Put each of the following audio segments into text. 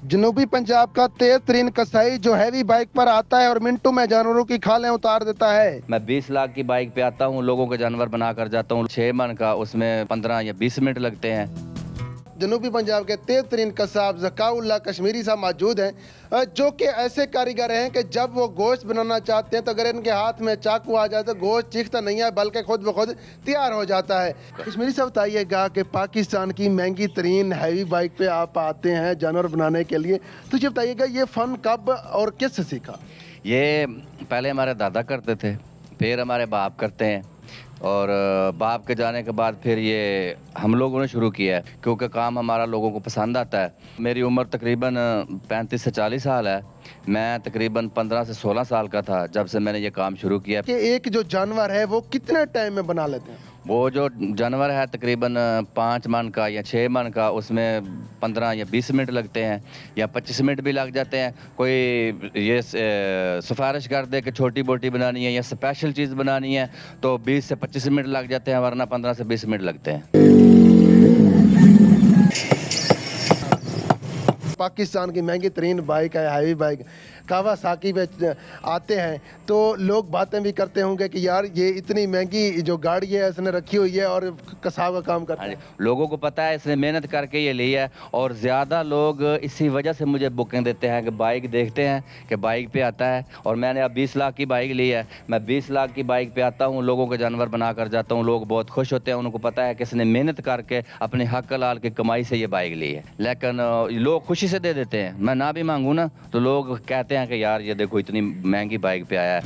जनूबी पंजाब का तेज तरीन कसाई जो हैवी बाइक पर आता है और मिनटों में जानवरों की खालें उतार देता है। मैं 20 लाख की बाइक पे आता हूँ, लोगों के जानवर बना कर जाता हूँ। 6 मन का उसमें 15 या 20 मिनट लगते हैं। जनूबी पंजाब के तेज तरीन कसाब ज़काउल्लाह कश्मीरी साहब मौजूद हैं, जो कि ऐसे कारीगर हैं कि जब वो गोश्त बनाना चाहते हैं तो अगर इनके हाथ में चाकू आ जाए तो गोश्त चीखता नहीं है बल्कि खुद ब खुद तैयार हो जाता है। कश्मीरी साहब बताइएगा कि पाकिस्तान की महंगी तरीन हैवी बाइक पे आप आते हैं जानवर बनाने के लिए, तो ये बताइएगा ये फ़न कब और किससे सीखा? ये पहले हमारे दादा करते थे, फिर हमारे बाप करते हैं और बाप के जाने के बाद फिर ये हम लोगों ने शुरू किया है क्योंकि काम हमारा लोगों को पसंद आता है। मेरी उम्र तकरीबन 35 से 40 साल है। मैं तकरीबन 15 से 16 साल का था जब से मैंने ये काम शुरू किया। कि एक जो जानवर है वो कितने टाइम में बना लेते हैं? वो जो जानवर है तकरीबन 5 मन का या 6 मन का, उसमें 15 या 20 मिनट लगते हैं या 25 मिनट भी लग जाते हैं। कोई ये सिफारिश कर दे कि छोटी बोटी बनानी है या स्पेशल चीज़ बनानी है तो 20 से 25 मिनट लग जाते हैं, वरना 15 से 20 मिनट लगते हैं। पाकिस्तान की महंगी तरीन बाइक है हैवी बाइक कावासाकी पे आते हैं तो लोग बातें भी करते होंगे कि यार ये इतनी महंगी जो गाड़ी है इसने रखी हुई है और कसाब का काम करता है। लोगों को पता है इसने मेहनत करके ये ली है और ज़्यादा लोग इसी वजह से मुझे बुकिंग देते हैं कि बाइक देखते हैं कि बाइक पे आता है। और मैंने अब 20 लाख की बाइक ली है, मैं 20 लाख की बाइक पे आता हूँ, लोगों के जानवर बना कर जाता हूँ। लोग बहुत खुश होते हैं, उनको पता है कि इसने मेहनत करके अपने हक हलाल की कमाई से ये बाइक ली है। लेकिन लोग खुशी से दे देते हैं, मैं ना भी मांगूँ ना तो लोग कहते हैं कि यार ये देखो इतनी महंगी बाइक पे आया है।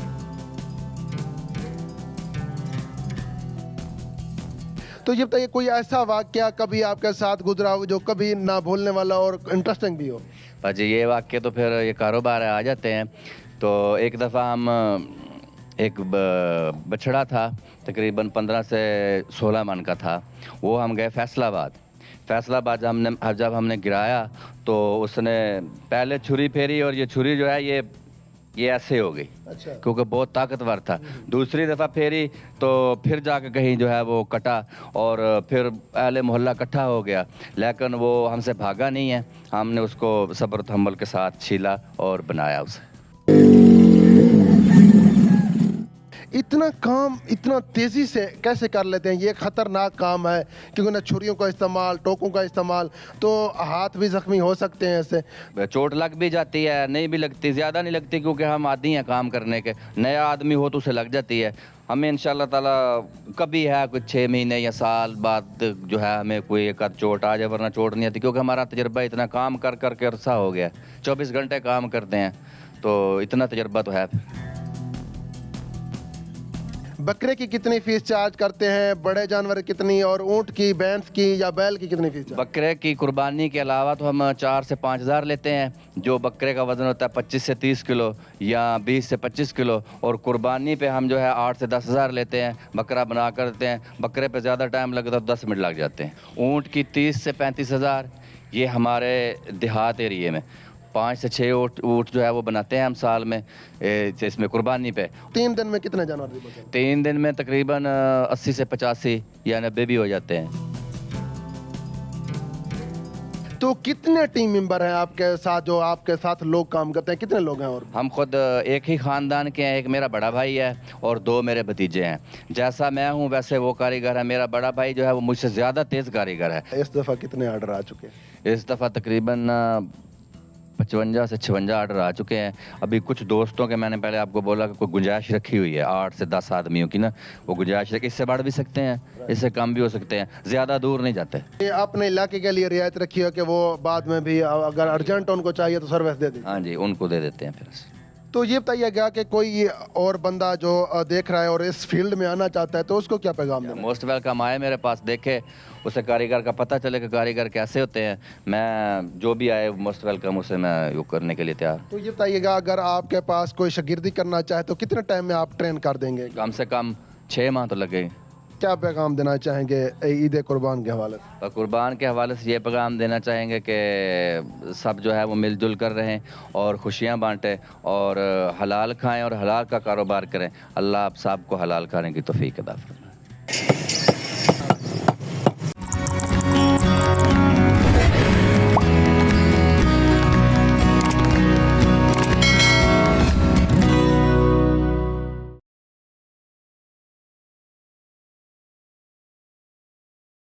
तो ये बताइए कोई ऐसा वाकया कभी आपके साथ गुजरा हो जो कभी ना भूलने वाला और इंटरेस्टिंग भी हो? जी ये वाक्य तो फिर ये कारोबार आ जाते हैं। तो एक दफ़ा हम एक बछड़ा था तकरीबन 15 से 16 मन का था, वो हम गए फैसलाबाद जब हमने गिराया तो उसने पहले छुरी फेरी और ये छुरी जो है ये ऐसे हो गई। अच्छा। क्योंकि बहुत ताकतवर था। दूसरी दफ़ा फेरी तो फिर जाके कहीं जो है वो कटा और फिर अहले मोहल्ला इकट्ठा हो गया, लेकिन वो हमसे भागा नहीं है। हमने उसको सब्र तहम्मुल के साथ छीला और बनाया उसे। इतना काम इतना तेजी से कैसे कर लेते हैं? ये खतरनाक काम है क्योंकि ना छुरियों का इस्तेमाल, टोकों का इस्तेमाल, तो हाथ भी जख्मी हो सकते हैं इससे। चोट लग भी जाती है, नहीं भी लगती, ज़्यादा नहीं लगती क्योंकि हम आदी हैं काम करने के। नया आदमी हो तो उसे लग जाती है। हमें इंशाल्लाह ताला कभी है कुछ 6 महीने या साल बाद जो है हमें कोई एक आध चोट आ जाए, वरना चोट नहीं आती क्योंकि हमारा तजर्बा इतना काम कर कर के अरसा हो गया। 24 घंटे काम करते हैं तो इतना तजर्बा तो है। बकरे की कितनी फीस चार्ज करते हैं, बड़े जानवर कितनी, और ऊँट की, भैंस की या बैल की कितनी फीस? बकरे की कुर्बानी के अलावा तो हम 4 से 5 हज़ार लेते हैं। जो बकरे का वज़न होता है 25 से 30 किलो या 20 से 25 किलो, और कुर्बानी पे हम जो है 8 से 10 हज़ार लेते हैं। बकरा बना कर देते हैं, बकरे पे ज़्यादा टाइम लगता है तो 10 मिनट लग जाते हैं। ऊँट की 30 से 35 हज़ार, ये हमारे देहात एरिए में 5 से 6 ऊँट जो है वो बनाते हैं हम साल में इसमें कुर्बानी पे। 3 दिन में कितने जानवर भी बचे? 3 दिन में तकरीबन 80 से 85 या 90 भी हो जाते हैं। तो कितने टीम मेंबर हैं आपके साथ, जो आपके साथ लोग काम करते हैं, कितने लोग हैं? और हम खुद एक ही ख़ानदान के हैं। एक मेरा बड़ा भाई है और 2 मेरे भतीजे हैं। जैसा मैं हूँ वैसे वो कारीगर है। मेरा बड़ा भाई जो है वो मुझसे ज़्यादा तेज़ कारीगर है। इस दफ़ा कितने ऑर्डर आ चुके हैं? इस दफ़ा तकरीबन 55 से 56 ऑर्डर आ चुके हैं। अभी कुछ दोस्तों के मैंने पहले आपको बोला कि कोई गुंजाइश रखी हुई है 8 से 10 आदमियों की ना, वो गुंजाइश रखी। इससे बढ़ भी सकते हैं, इससे कम भी हो सकते हैं, ज़्यादा दूर नहीं जाते। ये अपने इलाके के लिए रियायत रखी है कि वो बाद में भी अगर अर्जेंट उनको चाहिए तो सर्विस दे दें? हाँ जी, उनको दे देते हैं फिर। तो ये बताइएगा कि कोई और बंदा जो देख रहा है और इस फील्ड में आना चाहता है तो उसको क्या पैगाम देना? मोस्ट वेलकम आए मेरे पास, देखे, उसे कारीगर का पता चले कि कारीगर कैसे होते हैं। मैं जो भी आए मोस्ट वेलकम, उसे मैं योग करने के लिए तैयार। तो ये बताइएगा अगर आपके पास कोई शागिर्दी करना चाहे तो कितने टाइम में आप ट्रेन कर देंगे? कम से कम 6 माह तो लगेंगे। क्या पैगाम देना चाहेंगे ईद कुर्बान के हवाले से? कुर्बान के हवाले से ये पैगाम देना चाहेंगे कि सब जो है वो मिलजुल कर रहें और खुशियाँ बांटें और हलाल खाएं और हलाल का कारोबार करें। अल्लाह आप सबको हलाल खाने की तौफीक अता फरमाए।